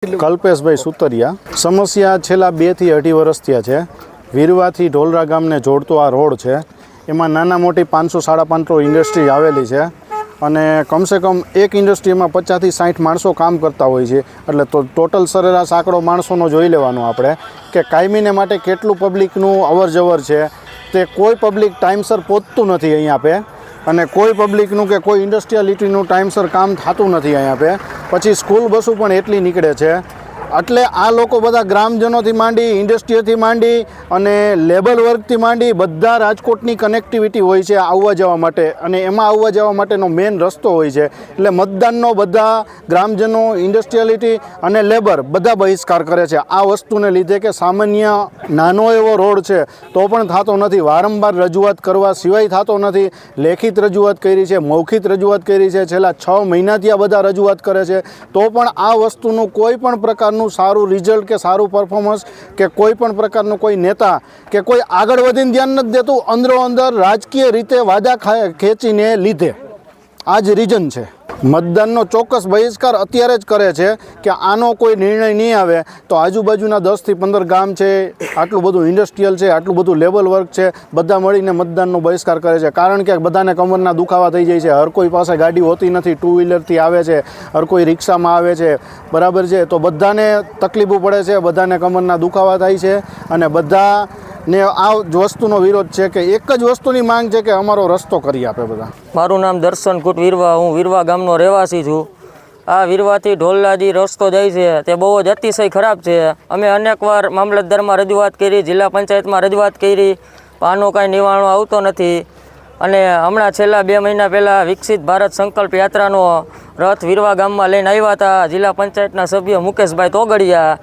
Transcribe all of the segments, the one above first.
કલ્પેશભાઈ સુતરિયા। સમસ્યા છેલ્લા 2 થી 2.5 વર્ષ થયા છે। વીરવાથી ઢોલરા ગામને જોડતો આ રોડ છે, એમાં નાના મોટી 500-550 ઇન્ડસ્ટ્રી આવેલી છે અને કમસે કમ એક ઇન્ડસ્ટ્રીમાં 50 થી 60 માણસો કામ કરતા હોય છે। એટલે તો ટોટલ સરેરાશ આંકડો માણસોનો જોઈ લેવાનો આપણે કે કાયમીને માટે કેટલું પબ્લિકનું અવરજવર છે। તે કોઈ પબ્લિક ટાઈમસર પહોંચતું નથી અહીંયા પે, અને કોઈ પબ્લિકનું કે કોઈ ઇન્ડસ્ટ્રીયાલિટીનું ટાઈમસર કામ થતું નથી અહીંયા પે। પછી સ્કૂલ બસો પણ એટલી નીકળે છે। એટલે આ લોકો બધા ગ્રામજનોથી માંડી, ઇન્ડસ્ટ્રીથી માંડી અને લેબર વર્કથી માંડી બધા રાજકોટની કનેક્ટિવિટી હોય છે આવવા જવા માટે, અને એમાં આવવા જવા માટેનો મેઇન રસ્તો હોય છે। એટલે મતદાનનો બધા ગ્રામજનો, ઇન્ડસ્ટ્રીયાલિટી અને લેબર બધા બહિષ્કાર કરે છે આ વસ્તુને લીધે કે સામાન્ય નાનો એવો રોડ છે તો પણ થતો નથી, વારંવાર રજૂઆત કરવા સિવાય થતો નથી। લેખિત રજૂઆત કરી છે, મૌખિક રજૂઆત કરી છે, છેલ્લા 6 મહિનાથી આ બધા રજૂઆત કરે છે તો પણ આ વસ્તુનું કોઈ પણ પ્રકારનું સારું રિઝલ્ટ કે સારું પરફોર્મન્સ કે કોઈ પણ પ્રકારનું કોઈ નેતા કે કોઈ આગળ વધીને ધ્યાન નથી દેતું। અંદરો અંદર રાજકીય રીતે વાદા ખેંચીને લીધે આ જ રીઝન છે। મતદાનનો ચોક્કસ બહિષ્કાર અત્યારે જ કરે છે કે આનો કોઈ નિર્ણય નહીં આવે તો આજુબાજુના 10 થી 15 ગામ છે, આટલું બધું ઇન્ડસ્ટ્રીયલ છે, આટલું બધું લેબર વર્ક છે, બધા મળીને મતદાનનો બહિષ્કાર કરે છે। કારણ કે બધાને કમરના દુખાવા થઈ જાય છે, હર કોઈ પાસે ગાડી હોતી નથી, 2 વ્હીલરથી આવે છે, હર કોઈ રિક્ષામાં આવે છે, બરાબર છે, તો બધાને તકલીફો પડે છે, બધાને કમરના દુખાવા થાય છે અને બધાને આ વસ્તુનો વિરોધ છે કે એક જ વસ્તુની માંગ છે કે અમારો રસ્તો કરી આપે બધા। મારું નામ દર્શન કુટ વીરવા, હું વીરવા ગામનો રહેવાસી છું। આ વીરવાથી ઢોલરાજી રસ્તો જાય છે તે બહુ જ અતિશય ખરાબ છે। અમે અનેકવાર મામલતદારમાં રજૂઆત કરી, જિલ્લા પંચાયતમાં રજૂઆત કરી, આનો કાંઈ નિવારણો આવતો નથી। અને હમણાં છેલ્લા 2 મહિના પહેલાં વિકસિત ભારત સંકલ્પ યાત્રાનો રથ વીરવા ગામમાં લઈને આવ્યા હતા જિલ્લા પંચાયતના સભ્ય મુકેશભાઈ તોગડિયા।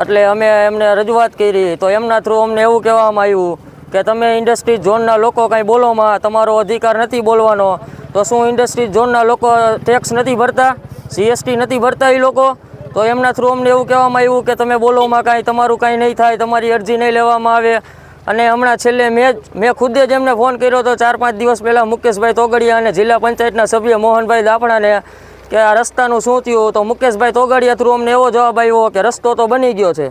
એટલે અમે એમને રજૂઆત કરી તો એમના થ્રુ અમને એવું કહેવામાં આવ્યું કે તમે ઇન્ડસ્ટ્રી ઝોનના લોકો કાંઈ બોલોમાં, તમારો અધિકાર નથી બોલવાનો। તો શું ઇન્ડસ્ટ્રી ઝોનના લોકો ટેક્સ નથી ભરતા, GST નથી ભરતા એ લોકો? તો એમના થ્રુ અમને એવું કહેવામાં આવ્યું કે તમે બોલોમાં કાંઈ તમારું કાંઈ નહીં થાય, તમારી અરજી નહીં લેવામાં આવે। અને હમણાં છેલ્લે મેં ખુદે જ એમને ફોન કર્યો હતો 4-5 દિવસ પહેલાં મુકેશભાઈ તોગડિયા અને જિલ્લા પંચાયતના સભ્ય મોહનભાઈ દાપણાને કે આ રસ્તાનું શું થયું? તો મુકેશભાઈ તોગડિયા થ્રુ અમને એવો જવાબ આવ્યો કે રસ્તો તો બની ગયો છે।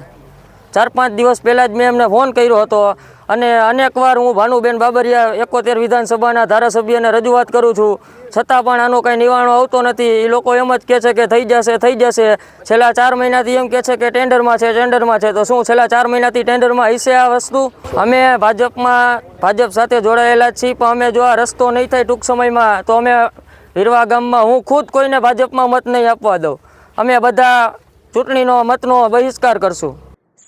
4-5 દિવસ પહેલાં જ મેં એમને ફોન કર્યો હતો અને અનેકવાર હું ભાનુબેન બાબરિયા 71 વિધાનસભાના ધારાસભ્યને રજૂઆત કરું છું, છતાં પણ આનો કાંઈ નિવારણો આવતો નથી। એ લોકો એમ જ કહે છે કે થઈ જશે। છેલ્લા 4 મહિનાથી એમ કહે છે કે ટેન્ડરમાં છે। તો શું છેલ્લા 4 મહિનાથી ટેન્ડરમાં હશે આ વસ્તુ? અમે ભાજપ સાથે જોડાયેલા જ છીએ, પણ અમે જો આ રસ્તો નહીં થાય ટૂંક સમયમાં તો અમે વીરવા ગામમાં હું ખુદ કોઈને ભાજપમાં મત નહીં આપવા દઉં। અમે બધા ચૂંટણીનો મતનો બહિષ્કાર કરશું।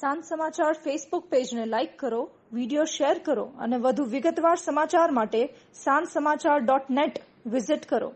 સાંજ સમાચાર ફેસબુક પેજને લાઇક કરો, વિડીયો શેર કરો અને વધુ વિગતવાર સમાચાર માટે sanssamachar.net વિઝિટ કરો।